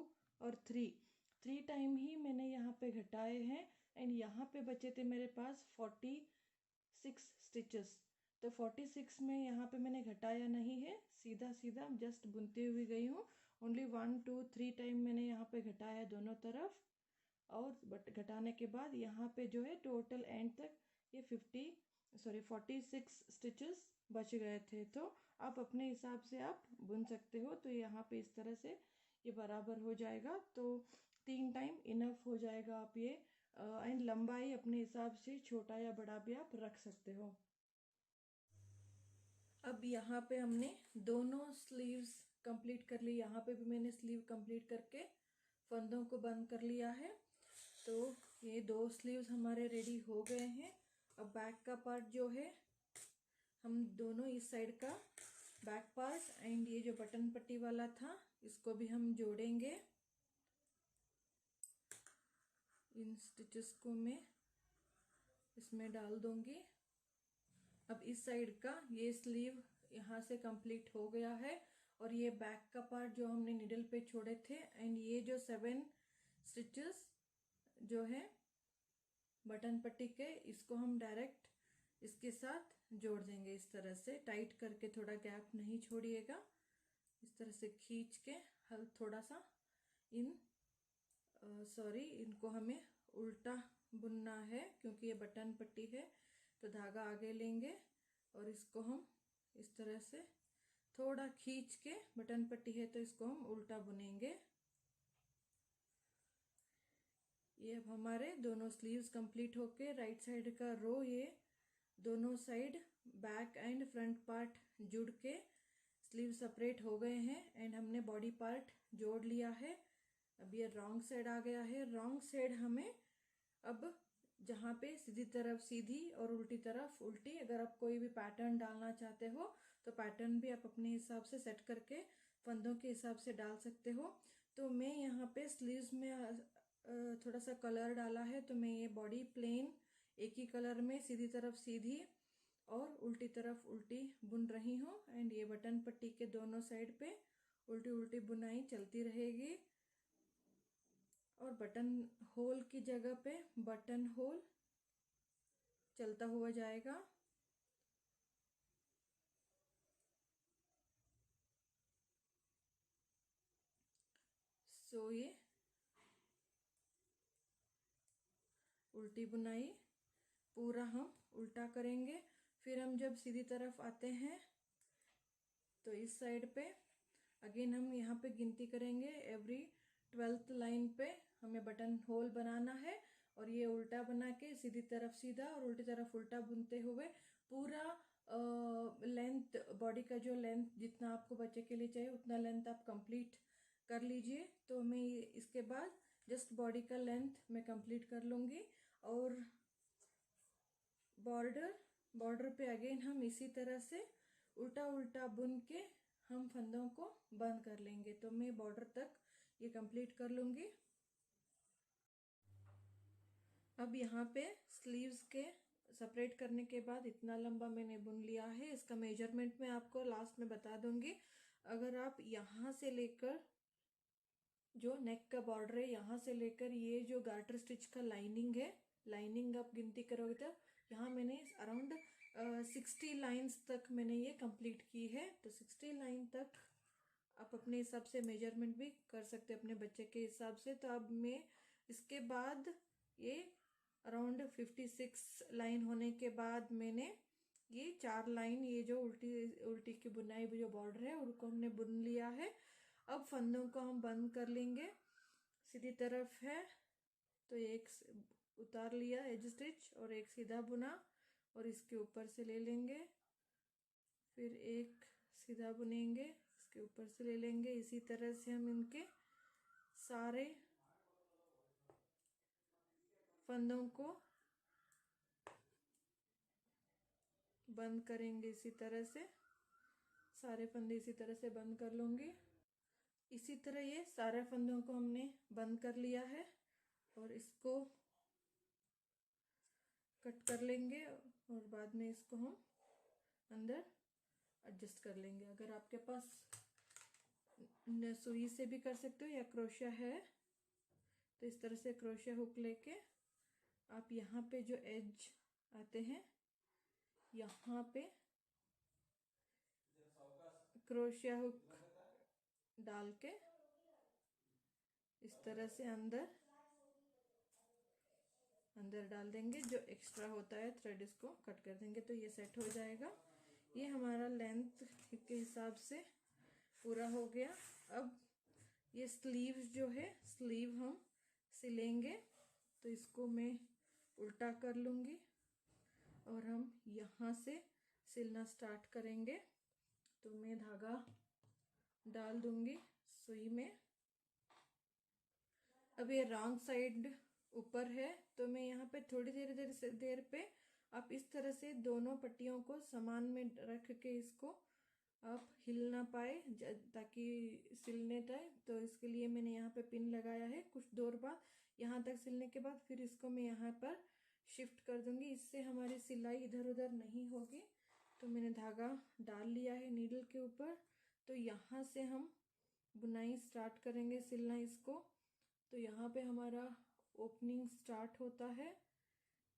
[SPEAKER 1] और 3 टाइम ही मैंने यहाँ पे घटाए हैं। एंड यहाँ पे बचे थे मेरे पास 46 स्टिचेस। तो 46 में यहाँ पे मैंने घटाया नहीं है, सीधा सीधा जस्ट बुनते हुए गई हूँ। ओनली 1 2 3 टाइम मैंने यहाँ पे घटाया दोनों तरफ, और बट घटाने के बाद यहाँ पे जो है टोटल एंड तक ये 46 स्टिचेस बच गए थे। तो आप अपने हिसाब से आप बुन सकते हो। तो यहाँ पे इस तरह से ये बराबर हो जाएगा। तो 3 टाइम इनफ हो जाएगा। आप ये एंड लंबाई अपने हिसाब से छोटा या बड़ा भी आप रख सकते हो। अब यहाँ पे हमने दोनों स्लीव्स कंप्लीट कर ली। यहाँ पे भी मैंने स्लीव कंप्लीट करके फंदों को बंद कर लिया है। तो ये 2 स्लीव्स हमारे रेडी हो गए हैं। अब बैक का पार्ट जो है हम दोनों इस साइड का बैक पार्ट एंड ये जो बटन पट्टी वाला था इसको भी हम जोड़ेंगे। इन स्टिचेस को मैं इसमें डाल दूंगी। अब इस साइड का ये स्लीव यहाँ से कंप्लीट हो गया है और ये बैक का पार्ट जो हमने निडल पे छोड़े थे एंड ये जो 7 स्टिचेस जो है बटन पट्टी के इसको हम डायरेक्ट इसके साथ जोड़ देंगे। इस तरह से टाइट करके, थोड़ा गैप नहीं छोड़िएगा, इस तरह से खींच के थोड़ा सा इनको हमें उल्टा बुनना है क्योंकि ये बटन पट्टी है। तो धागा आगे लेंगे और इसको हम इस तरह से थोड़ा खींच के, बटन पट्टी है तो इसको हम उल्टा बुनेंगे। ये अब हमारे दोनों स्लीव्स कंप्लीट होके राइट साइड का रो, ये दोनों side back and front part जुड़ के स्लीव सेपरेट हो गए हैं एंड हमने बॉडी पार्ट जोड़ लिया है। अब ये रॉन्ग साइड आ गया है। रॉन्ग साइड हमें अब जहाँ पे सीधी तरफ सीधी और उल्टी तरफ उल्टी, अगर आप कोई भी पैटर्न डालना चाहते हो तो पैटर्न भी आप अपने हिसाब से सेट करके फंदों के हिसाब से डाल सकते हो। तो मैं यहाँ पे स्लीव्स में थोड़ा सा कलर डाला है, तो मैं ये बॉडी प्लेन एक ही कलर में सीधी तरफ सीधी और उल्टी तरफ उल्टी बुन रही हूँ एंड ये बटन पट्टी के दोनों साइड पे उल्टी उल्टी बुनाई चलती रहेगी और बटन होल की जगह पे बटन होल चलता हुआ जाएगा। सो ये उल्टी बुनाई पूरा हम उल्टा करेंगे। फिर हम जब सीधी तरफ आते हैं तो इस साइड पे अगेन हम यहाँ पे गिनती करेंगे। एवरी 12th लाइन पे हमें बटन होल बनाना है और ये उल्टा बना के सीधी तरफ सीधा और उल्टी तरफ उल्टा बुनते हुए पूरा लेंथ, बॉडी का जो लेंथ जितना आपको बच्चे के लिए चाहिए उतना लेंथ आप कंप्लीट कर लीजिए। तो मैं इसके बाद जस्ट बॉडी का लेंथ मैं कंप्लीट कर लूँगी और बॉर्डर पे अगेन हम इसी तरह से उल्टा उल्टा बुन के हम फंदों को बंद कर लेंगे। तो मैं बॉर्डर तक ये कंप्लीट कर लूँगी। अब यहाँ पे स्लीव्स के सेपरेट करने के बाद इतना लंबा मैंने बुन लिया है। इसका मेजरमेंट मैं आपको लास्ट में बता दूंगी। अगर आप यहाँ से लेकर जो नेक का बॉर्डर है यहाँ से लेकर ये जो गार्टर स्टिच का लाइनिंग है, लाइनिंग आप गिनती करोगे तो यहाँ मैंने अराउंड 60 लाइंस तक मैंने ये कंप्लीट की है। तो 60 लाइन तक आप अपने हिसाब से मेजरमेंट भी कर सकते हैं अपने बच्चे के हिसाब से। तो अब मैं इसके बाद ये अराउंड 56 लाइन होने के बाद मैंने ये 4 लाइन, ये जो उल्टी उल्टी की बुनाई जो बॉर्डर है उनको हमने बुन लिया है। अब फंदों को हम बंद कर लेंगे। सीधी तरफ है तो एक उतार लिया एज स्टिच और एक सीधा बुना और इसके ऊपर से ले लेंगे, फिर एक सीधा बुनेंगे, इसके ऊपर से ले लेंगे। इसी तरह से हम इनके सारे फंदों को बंद करेंगे। इसी तरह से सारे फंदे इसी तरह से बंद कर लूँगी। इसी तरह ये सारे फंदों को हमने बंद कर लिया है और इसको कट कर लेंगे और बाद में इसको हम अंदर एडजस्ट कर लेंगे। अगर आपके पास सुई से भी कर सकते हो या क्रोशिया है तो इस तरह से क्रोशिया हुक लेके आप यहाँ पे जो एज आते हैं यहाँ पे क्रोशिया हुक डाल के इस तरह से अंदर डाल देंगे। जो एक्स्ट्रा होता है थ्रेड इसको कट कर देंगे तो ये सेट हो जाएगा। ये हमारा लेंथ के हिसाब से पूरा हो गया। अब ये स्लीव्स जो है, स्लीव हम सिलेंगे तो इसको मैं उल्टा कर लूँगी और हम यहाँ से सिलना स्टार्ट करेंगे। तो मैं धागा डाल दूँगी सुई में। अब ये रॉन्ग साइड ऊपर है। तो मैं यहाँ पे थोड़ी देर पे आप इस तरह से दोनों पट्टियों को समान में रख के इसको आप हिल ना पाए ताकि सिलने टाइम, तो इसके लिए मैंने यहाँ पे पिन लगाया है। कुछ देर बाद यहाँ तक सिलने के बाद फिर इसको मैं यहाँ पर शिफ्ट कर दूंगी, इससे हमारी सिलाई इधर उधर नहीं होगी। तो मैंने धागा डाल लिया है नीडल के ऊपर। तो यहाँ से हम बुनाई स्टार्ट करेंगे, सिलना इसको। तो यहाँ पे हमारा ओपनिंग स्टार्ट होता है।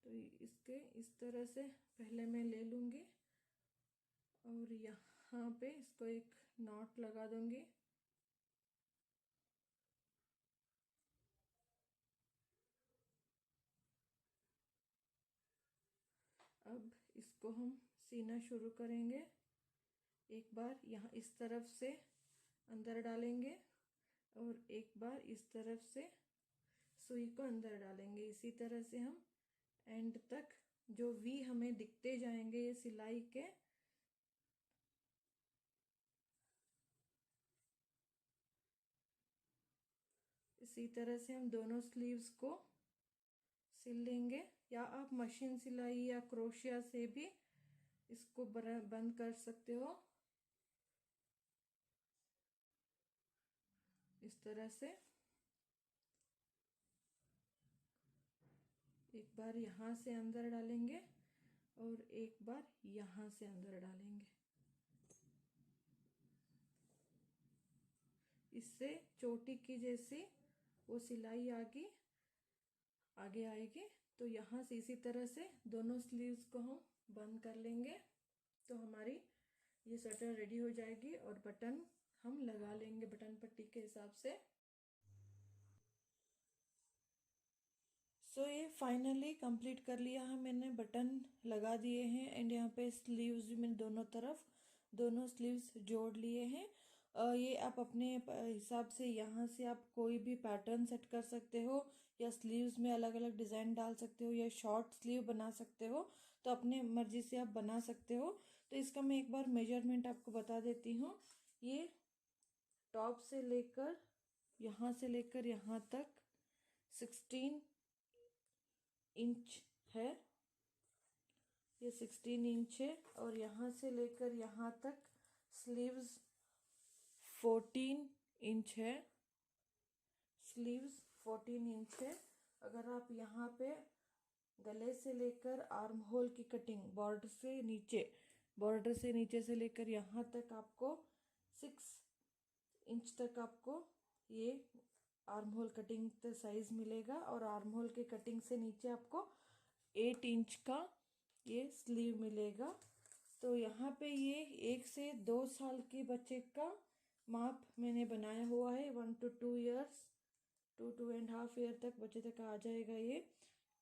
[SPEAKER 1] तो इसके इस तरह से पहले मैं ले लूँगी और यहाँ पे इसको एक नॉट लगा दूँगी। अब इसको हम सीना शुरू करेंगे। एक बार यहाँ इस तरफ से अंदर डालेंगे और एक बार इस तरफ से सुई को अंदर डालेंगे। इसी तरह से हम एंड तक जो वी हमें दिखते जाएंगे ये सिलाई के, इसी तरह से हम दोनों स्लीव्स को सिल लेंगे। या आप मशीन सिलाई या क्रोशिया से भी इसको बंद कर सकते हो इस तरह से। एक बार यहाँ से अंदर डालेंगे और एक बार यहाँ से अंदर डालेंगे। इससे चोटी की जैसी वो सिलाई आगे आएगी। तो यहाँ से इसी तरह से दोनों स्लीव्स को हम बंद कर लेंगे। तो हमारी ये स्वेटर रेडी हो जाएगी और बटन हम लगा लेंगे बटन पट्टी के हिसाब से। सो ये फाइनली कंप्लीट कर लिया है मैंने, बटन लगा दिए हैं एंड यहाँ पे स्लीव्स भी मैंने दोनों तरफ दोनों स्लीव्स जोड़ लिए हैं। ये आप अपने हिसाब से यहाँ से आप कोई भी पैटर्न सेट कर सकते हो या स्लीव्स में अलग अलग डिज़ाइन डाल सकते हो या शॉर्ट स्लीव बना सकते हो। तो अपने मर्जी से आप बना सकते हो। तो इसका मैं एक बार मेजरमेंट आपको बता देती हूँ। ये टॉप से लेकर यहाँ तक 16 इंच है। ये 16 इंच है और यहाँ से लेकर यहाँ तक स्लीव्स 14 इंच है। स्लीव्स 14 इंच है। अगर आप यहाँ पे गले से लेकर आर्म होल की कटिंग बॉर्डर से नीचे से लेकर यहाँ तक आपको 6 इंच तक आपको ये आर्म होल कटिंग का साइज मिलेगा और आर्म होल के कटिंग से नीचे आपको 8 इंच का ये स्लीव मिलेगा। तो यहाँ पे ये 1 से 2 साल के बच्चे का माप मैंने बनाया हुआ है। 1 to 2 years 2.5 ईयर तक बच्चे तक आ जाएगा ये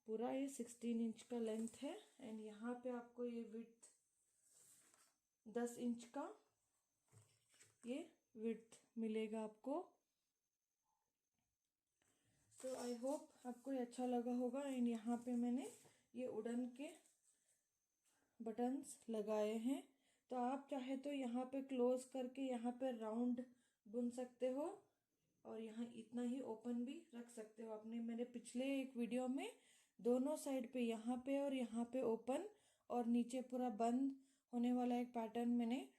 [SPEAKER 1] पूरा। ये 16 इंच का लेंथ है एंड यहाँ पे आपको ये विड्थ 10 इंच का ये विड्थ मिलेगा आपको। तो आई होप आपको ये अच्छा लगा होगा। एंड यहाँ पे मैंने ये वुडन के बटन्स लगाए हैं। तो आप चाहे तो यहाँ पे क्लोज करके यहाँ पे राउंड बुन सकते हो और यहाँ इतना ही ओपन भी रख सकते हो। आपने मेरे पिछले एक वीडियो में दोनों साइड पे यहाँ पे और यहाँ पे ओपन और नीचे पूरा बंद होने वाला एक पैटर्न मैंने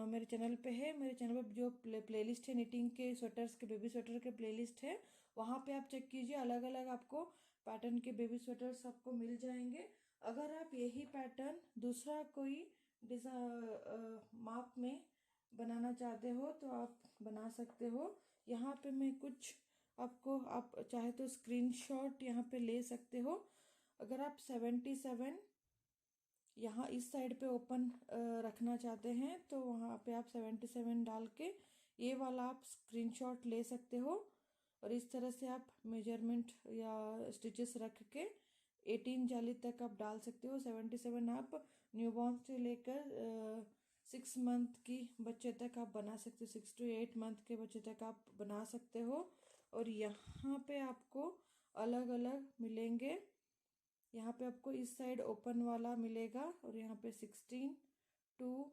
[SPEAKER 1] मेरे चैनल पे है। मेरे चैनल पे जो प्लेलिस्ट है निटिंग के स्वेटर्स के बेबी स्वेटर के प्लेलिस्ट है, वहाँ पे आप चेक कीजिए। अलग अलग आपको पैटर्न के बेबी स्वेटर्स आपको मिल जाएंगे। अगर आप यही पैटर्न दूसरा कोई माप में बनाना चाहते हो तो आप बना सकते हो। यहाँ पे मैं कुछ आपको आप चाहे तो स्क्रीनशॉट यहाँ पे ले सकते हो। अगर आप 77 यहाँ इस साइड पे ओपन रखना चाहते हैं तो वहाँ पे आप 77 डाल के ये वाला आप स्क्रीनशॉट ले सकते हो और इस तरह से आप मेजरमेंट या स्टिचेस रख के 18 जाली तक आप डाल सकते हो। 77 आप न्यूबॉर्न से लेकर 6 मंथ की बच्चे तक आप बना सकते हो। 6 to 8 मंथ के बच्चे तक आप बना सकते हो। और यहाँ पे आपको अलग अलग मिलेंगे। यहाँ पे आपको इस साइड ओपन वाला मिलेगा और यहाँ पे 16 to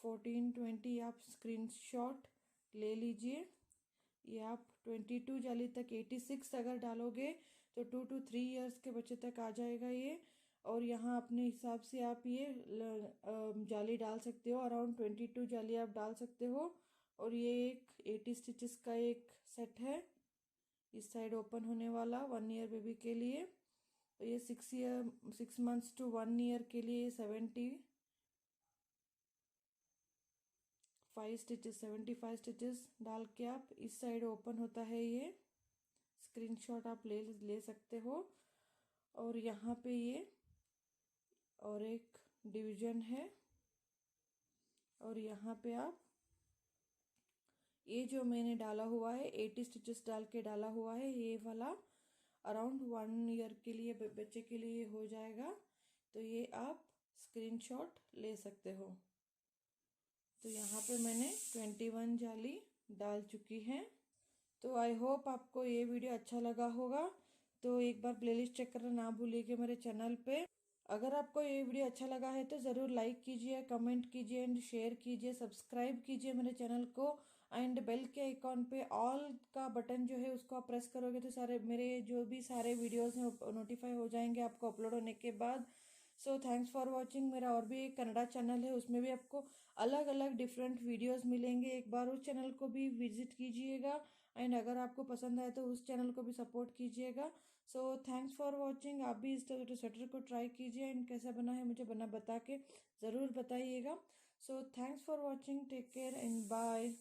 [SPEAKER 1] 14 20 आप स्क्रीनशॉट ले लीजिए। ये आप 22 जाली तक 86 अगर डालोगे तो 2 to 3 years के बच्चे तक आ जाएगा ये। और यहाँ अपने हिसाब से आप ये जाली डाल सकते हो, अराउंड 22 जाली आप डाल सकते हो। और ये एक 80 स्टिचेस का एक सेट है, इस साइड ओपन होने वाला 1 year बेबी के लिए। तो ये 6 months to 1 year के लिए 75 स्टिचेस डाल के आप इस साइड ओपन होता है ये। स्क्रीनशॉट आप ले सकते हो। और यहाँ पे ये और एक डिवीजन है। और यहाँ पे आप ये जो मैंने डाला हुआ है 80 स्टिचेस डाल के डाला हुआ है, ये वाला अराउंड 1 year के लिए बच्चे के लिए हो जाएगा। तो ये आप स्क्रीनशॉट ले सकते हो। तो यहाँ पे मैंने 21 जाली डाल चुकी हैं। तो आई होप आपको ये वीडियो अच्छा लगा होगा। तो एक बार प्लेलिस्ट चेक करना ना भूलिएगा मेरे चैनल पे। अगर आपको ये वीडियो अच्छा लगा है तो ज़रूर लाइक कीजिए, कमेंट कीजिए एंड शेयर कीजिए, सब्सक्राइब कीजिए मेरे चैनल को। एंड बेल के आइकॉन पे ऑल का बटन जो है उसको आप प्रेस करोगे तो सारे मेरे जो भी सारे वीडियोस हैं नोटिफाई हो जाएंगे आपको अपलोड होने के बाद। सो थैंक्स फॉर वॉचिंग। मेरा और भी एक कन्नड़ा चैनल है, उसमें भी आपको अलग अलग डिफरेंट वीडियोस मिलेंगे, एक बार उस चैनल को भी विजिट कीजिएगा। एंड अगर आपको पसंद आए तो उस चैनल को भी सपोर्ट कीजिएगा। सो थैंक्स फॉर वॉचिंग। आप भी इस स्वेटर को ट्राई कीजिए एंड कैसा बना है मुझे बता के ज़रूर बताइएगा। So thanks for watching, take care and bye.